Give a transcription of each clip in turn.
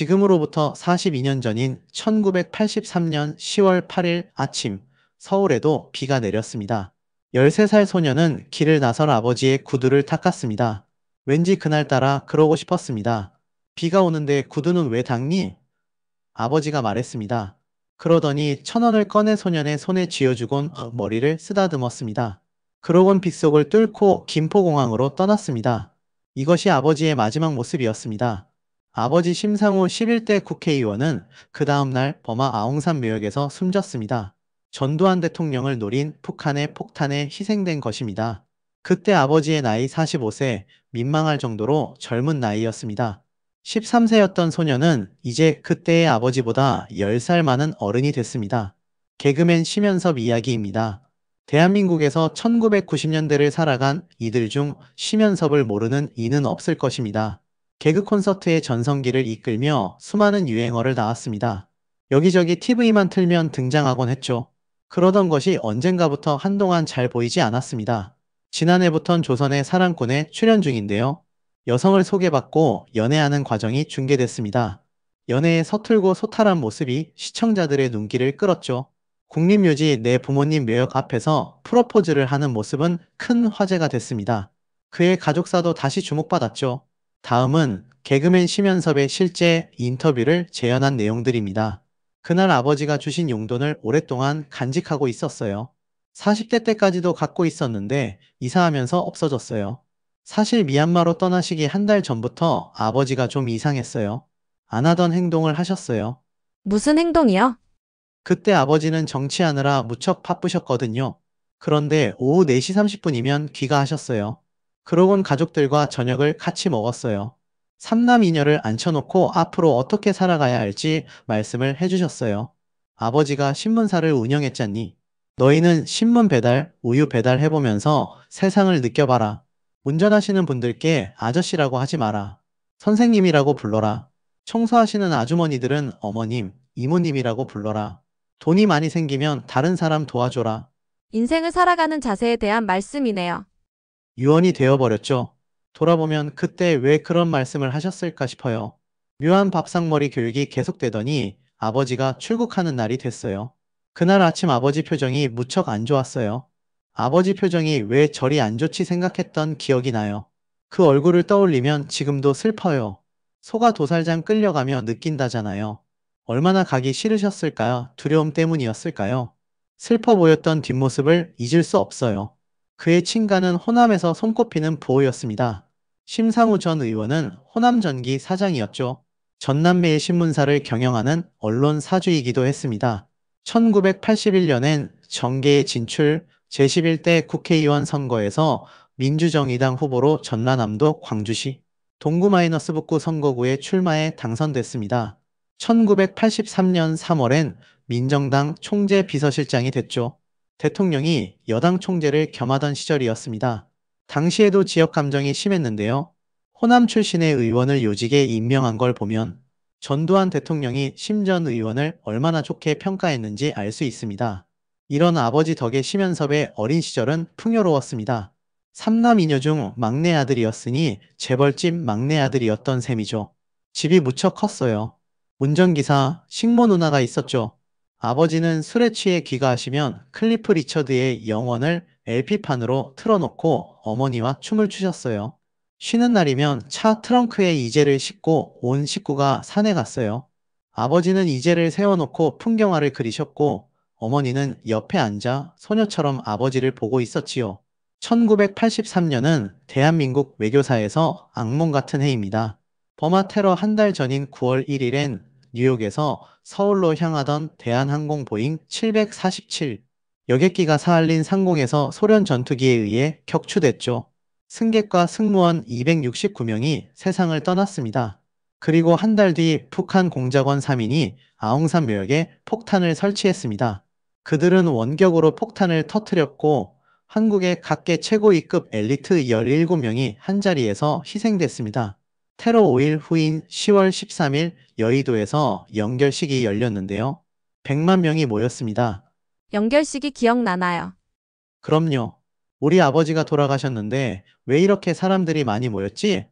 지금으로부터 42년 전인 1983년 10월 8일 아침, 서울에도 비가 내렸습니다. 13살 소녀는 길을 나설 아버지의 구두를 닦았습니다. 왠지 그날따라 그러고 싶었습니다. 비가 오는데 구두는 왜 닦니? 아버지가 말했습니다. 그러더니 1,000원을 꺼내 소년의 손에 쥐어주곤 머리를 쓰다듬었습니다. 그러곤 빗속을 뚫고 김포공항으로 떠났습니다. 이것이 아버지의 마지막 모습이었습니다. 아버지 심상우 11대 국회의원은 그 다음날 버마 아웅산 묘역에서 숨졌습니다. 전두환 대통령을 노린 북한의 폭탄에 희생된 것입니다. 그때 아버지의 나이 45세, 민망할 정도로 젊은 나이였습니다. 13세였던 소녀는 이제 그때의 아버지보다 10살 많은 어른이 됐습니다. 개그맨 심연섭 이야기입니다. 대한민국에서 1990년대를 살아간 이들 중 심연섭을 모르는 이는 없을 것입니다. 개그 콘서트의 전성기를 이끌며 수많은 유행어를 낳았습니다. 여기저기 TV만 틀면 등장하곤 했죠. 그러던 것이 언젠가부터 한동안 잘 보이지 않았습니다. 지난해부턴 조선의 사랑꾼에 출연 중인데요. 여성을 소개받고 연애하는 과정이 중계됐습니다. 연애에 서툴고 소탈한 모습이 시청자들의 눈길을 끌었죠. 국립묘지 내 부모님 묘역 앞에서 프로포즈를 하는 모습은 큰 화제가 됐습니다. 그의 가족사도 다시 주목받았죠. 다음은 개그맨 심연섭의 실제 인터뷰를 재현한 내용들입니다. 그날 아버지가 주신 용돈을 오랫동안 간직하고 있었어요. 40대 때까지도 갖고 있었는데 이사하면서 없어졌어요. 사실 미얀마로 떠나시기 한 달 전부터 아버지가 좀 이상했어요. 안 하던 행동을 하셨어요. 무슨 행동이요? 그때 아버지는 정치하느라 무척 바쁘셨거든요. 그런데 오후 4시 30분이면 귀가하셨어요. 그러곤 가족들과 저녁을 같이 먹었어요. 삼남이녀를 앉혀놓고 앞으로 어떻게 살아가야 할지 말씀을 해주셨어요. 아버지가 신문사를 운영했잖니. 너희는 신문 배달, 우유 배달 해보면서 세상을 느껴봐라. 운전하시는 분들께 아저씨라고 하지 마라. 선생님이라고 불러라. 청소하시는 아주머니들은 어머님, 이모님이라고 불러라. 돈이 많이 생기면 다른 사람 도와줘라. 인생을 살아가는 자세에 대한 말씀이네요. 유언이 되어버렸죠. 돌아보면 그때 왜 그런 말씀을 하셨을까 싶어요. 묘한 밥상머리 교육이 계속되더니 아버지가 출국하는 날이 됐어요. 그날 아침 아버지 표정이 무척 안 좋았어요. 아버지 표정이 왜 저리 안 좋지 생각했던 기억이 나요. 그 얼굴을 떠올리면 지금도 슬퍼요. 소가 도살장 끌려가며 느낀다잖아요. 얼마나 가기 싫으셨을까요? 두려움 때문이었을까요? 슬퍼 보였던 뒷모습을 잊을 수 없어요. 그의 친가는 호남에서 손꼽히는 부호였습니다. 심상우 전 의원은 호남전기 사장이었죠. 전남매일 신문사를 경영하는 언론 사주이기도 했습니다. 1981년엔 정계에 진출, 제11대 국회의원 선거에서 민주정의당 후보로 전라남도 광주시 동구-북구 선거구에 출마해 당선됐습니다. 1983년 3월엔 민정당 총재 비서실장이 됐죠. 대통령이 여당 총재를 겸하던 시절이었습니다. 당시에도 지역 감정이 심했는데요. 호남 출신의 의원을 요직에 임명한 걸 보면 전두환 대통령이 심 전 의원을 얼마나 좋게 평가했는지 알 수 있습니다. 이런 아버지 덕에 심연섭의 어린 시절은 풍요로웠습니다. 삼남이녀 중 막내 아들이었으니 재벌집 막내 아들이었던 셈이죠. 집이 무척 컸어요. 운전기사, 식모 누나가 있었죠. 아버지는 술에 취해 귀가하시면 클리프 리처드의 영원을 LP판으로 틀어놓고 어머니와 춤을 추셨어요. 쉬는 날이면 차 트렁크에 이제를 싣고 온 식구가 산에 갔어요. 아버지는 이제를 세워놓고 풍경화를 그리셨고 어머니는 옆에 앉아 소녀처럼 아버지를 보고 있었지요. 1983년은 대한민국 외교사에서 악몽 같은 해입니다. 버마 테러 한 달 전인 9월 1일엔 뉴욕에서 서울로 향하던 대한항공 보잉 747 여객기가 사할린 상공에서 소련 전투기에 의해 격추됐죠. 승객과 승무원 269명이 세상을 떠났습니다. 그리고 한 달 뒤 북한 공작원 3인이 아웅산 묘역에 폭탄을 설치했습니다. 그들은 원격으로 폭탄을 터뜨렸고 한국의 각계 최고위급 엘리트 17명이 한자리에서 희생됐습니다. 테러 5일 후인 10월 13일 여의도에서 연결식이 열렸는데요. 100만 명이 모였습니다. 연결식이 기억나나요? 그럼요. 우리 아버지가 돌아가셨는데 왜 이렇게 사람들이 많이 모였지?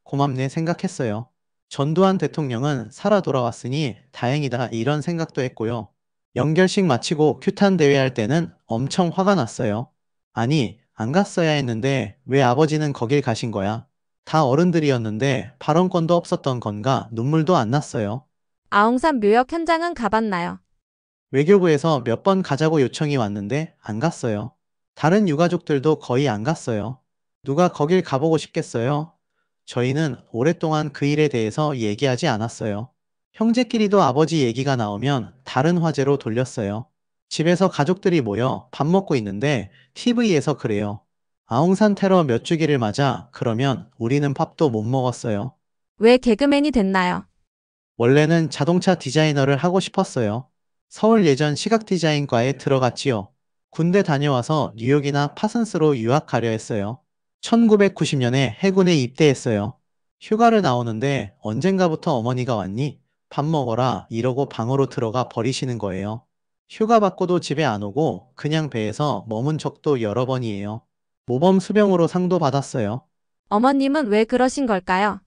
고맙네 생각했어요. 전두환 대통령은 살아 돌아왔으니 다행이다 이런 생각도 했고요. 연결식 마치고 큐탄 대회할 때는 엄청 화가 났어요. 아니, 안 갔어야 했는데 왜 아버지는 거길 가신 거야? 다 어른들이었는데 발언권도 없었던 건가 눈물도 안 났어요. 아웅산 묘역 현장은 가봤나요? 외교부에서 몇 번 가자고 요청이 왔는데 안 갔어요. 다른 유가족들도 거의 안 갔어요. 누가 거길 가보고 싶겠어요? 저희는 오랫동안 그 일에 대해서 얘기하지 않았어요. 형제끼리도 아버지 얘기가 나오면 다른 화제로 돌렸어요. 집에서 가족들이 모여 밥 먹고 있는데 TV에서 그래요. 아웅산 테러 몇 주기를 맞아 그러면 우리는 밥도 못 먹었어요. 왜 개그맨이 됐나요? 원래는 자동차 디자이너를 하고 싶었어요. 서울 예전 시각디자인과에 들어갔지요. 군대 다녀와서 뉴욕이나 파슨스로 유학 가려 했어요. 1990년에 해군에 입대했어요. 휴가를 나오는데 언젠가부터 어머니가 왔니? 밥 먹어라 이러고 방으로 들어가 버리시는 거예요. 휴가 받고도 집에 안 오고 그냥 배에서 머문 적도 여러 번이에요. 모범 수병으로 상도 받았어요. 어머님은 왜 그러신 걸까요?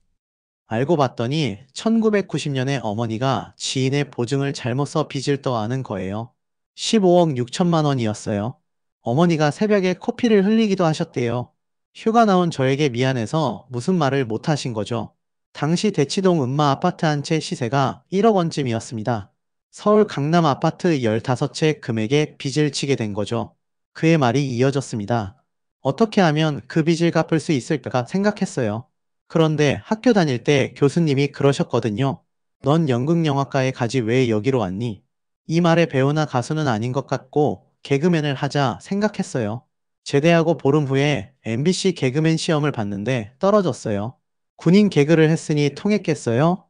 알고 봤더니 1990년에 어머니가 지인의 보증을 잘못 써 빚을 떠안은 거예요. 15억 6천만 원이었어요. 어머니가 새벽에 코피를 흘리기도 하셨대요. 휴가 나온 저에게 미안해서 무슨 말을 못 하신 거죠. 당시 대치동 음마 아파트 한 채 시세가 1억 원쯤이었습니다. 서울 강남 아파트 15채 금액에 빚을 지게 된 거죠. 그의 말이 이어졌습니다. 어떻게 하면 그 빚을 갚을 수 있을까 생각했어요. 그런데 학교 다닐 때 교수님이 그러셨거든요. 넌 연극영화과에 가지 왜 여기로 왔니? 이 말에 배우나 가수는 아닌 것 같고 개그맨을 하자 생각했어요. 제대하고 보름 후에 MBC 개그맨 시험을 봤는데 떨어졌어요. 군인 개그를 했으니 통했겠어요?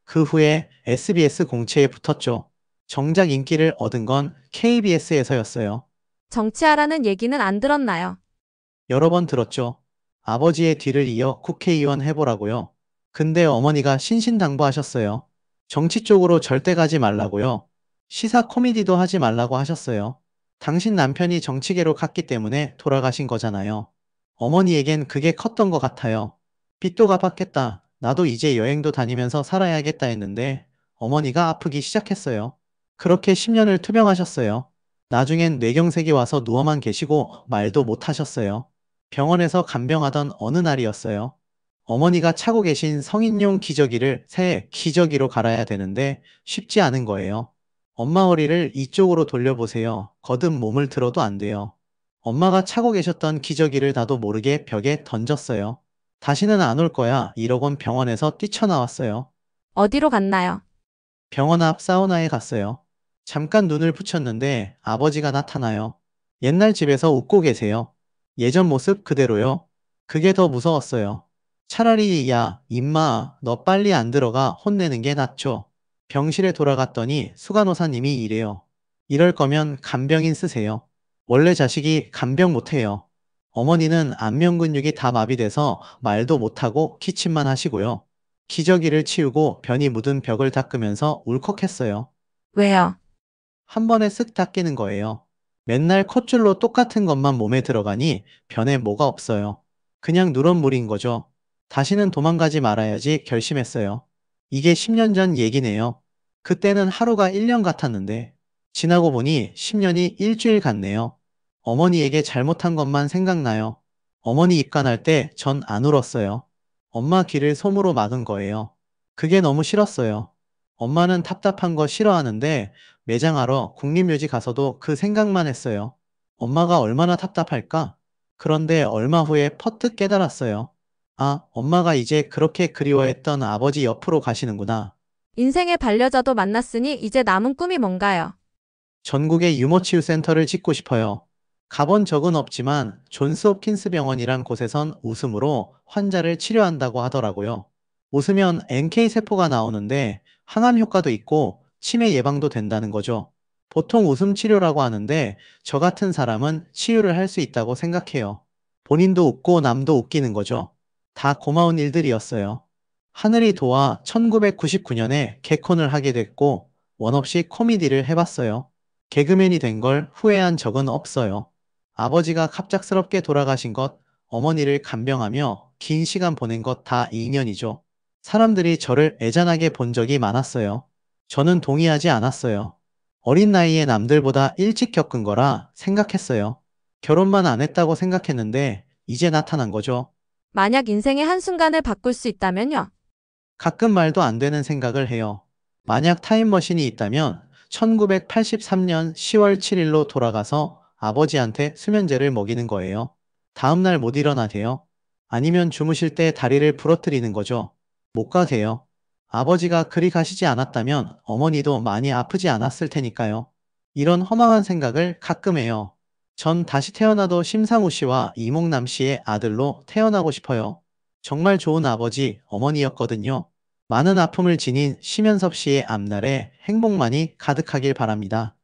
그 후에 SBS 공채에 붙었죠. 정작 인기를 얻은 건 KBS에서였어요. 정치하라는 얘기는 안 들었나요? 여러 번 들었죠. 아버지의 뒤를 이어 국회의원 해보라고요. 근데 어머니가 신신당부하셨어요. 정치 쪽으로 절대 가지 말라고요. 시사 코미디도 하지 말라고 하셨어요. 당신 남편이 정치계로 갔기 때문에 돌아가신 거잖아요. 어머니에겐 그게 컸던 것 같아요. 빚도 갚았겠다. 나도 이제 여행도 다니면서 살아야겠다 했는데 어머니가 아프기 시작했어요. 그렇게 10년을 투병하셨어요. 나중엔 뇌경색이 와서 누워만 계시고 말도 못 하셨어요. 병원에서 간병하던 어느 날이었어요. 어머니가 차고 계신 성인용 기저귀를 새 기저귀로 갈아야 되는데 쉽지 않은 거예요. 엄마 허리를 이쪽으로 돌려보세요. 거듭 몸을 들어도 안 돼요. 엄마가 차고 계셨던 기저귀를 나도 모르게 벽에 던졌어요. 다시는 안 올 거야. 이러곤 병원에서 뛰쳐나왔어요. 어디로 갔나요? 병원 앞 사우나에 갔어요. 잠깐 눈을 붙였는데 아버지가 나타나요. 옛날 집에서 웃고 계세요. 예전 모습 그대로요. 그게 더 무서웠어요. 차라리 야, 임마, 너 빨리 안 들어가 혼내는 게 낫죠. 병실에 돌아갔더니 수간호사님이 이래요. 이럴 거면 간병인 쓰세요. 원래 자식이 간병 못해요. 어머니는 안면 근육이 다 마비돼서 말도 못하고 기침만 하시고요. 기저귀를 치우고 변이 묻은 벽을 닦으면서 울컥했어요. 왜요? 한 번에 쓱 닦이는 거예요. 맨날 콧줄로 똑같은 것만 몸에 들어가니 변에 뭐가 없어요. 그냥 누런 물인 거죠. 다시는 도망가지 말아야지 결심했어요. 이게 10년 전 얘기네요. 그때는 하루가 1년 같았는데 지나고 보니 10년이 일주일 같네요. 어머니에게 잘못한 것만 생각나요. 어머니 입간할 때 전 안 울었어요. 엄마 귀를 솜으로 막은 거예요. 그게 너무 싫었어요. 엄마는 답답한 거 싫어하는데 매장하러 국립묘지 가서도 그 생각만 했어요. 엄마가 얼마나 답답할까? 그런데 얼마 후에 퍼뜩 깨달았어요. 아, 엄마가 이제 그렇게 그리워했던 아버지 옆으로 가시는구나. 인생의 반려자도 만났으니 이제 남은 꿈이 뭔가요? 전국에 유머치유센터를 짓고 싶어요. 가본 적은 없지만 존스 홉킨스 병원이란 곳에선 웃음으로 환자를 치료한다고 하더라고요. 웃으면 NK세포가 나오는데 항암 효과도 있고 치매 예방도 된다는 거죠. 보통 웃음 치료라고 하는데 저 같은 사람은 치유를 할 수 있다고 생각해요. 본인도 웃고 남도 웃기는 거죠. 다 고마운 일들이었어요. 하늘이 도와 1999년에 개콘을 하게 됐고 원 없이 코미디를 해봤어요. 개그맨이 된 걸 후회한 적은 없어요. 아버지가 갑작스럽게 돌아가신 것, 어머니를 간병하며 긴 시간 보낸 것 다 인연이죠. 사람들이 저를 애잔하게 본 적이 많았어요. 저는 동의하지 않았어요. 어린 나이에 남들보다 일찍 겪은 거라 생각했어요. 결혼만 안 했다고 생각했는데 이제 나타난 거죠. 만약 인생의 한순간을 바꿀 수 있다면요? 가끔 말도 안 되는 생각을 해요. 만약 타임머신이 있다면 1983년 10월 7일로 돌아가서 아버지한테 수면제를 먹이는 거예요. 다음날 못 일어나세요. 아니면 주무실 때 다리를 부러뜨리는 거죠. 못 가세요. 아버지가 그리 가시지 않았다면 어머니도 많이 아프지 않았을 테니까요. 이런 허망한 생각을 가끔 해요. 전 다시 태어나도 심상우 씨와 이몽남 씨의 아들로 태어나고 싶어요. 정말 좋은 아버지, 어머니였거든요. 많은 아픔을 지닌 심연섭 씨의 앞날에 행복만이 가득하길 바랍니다.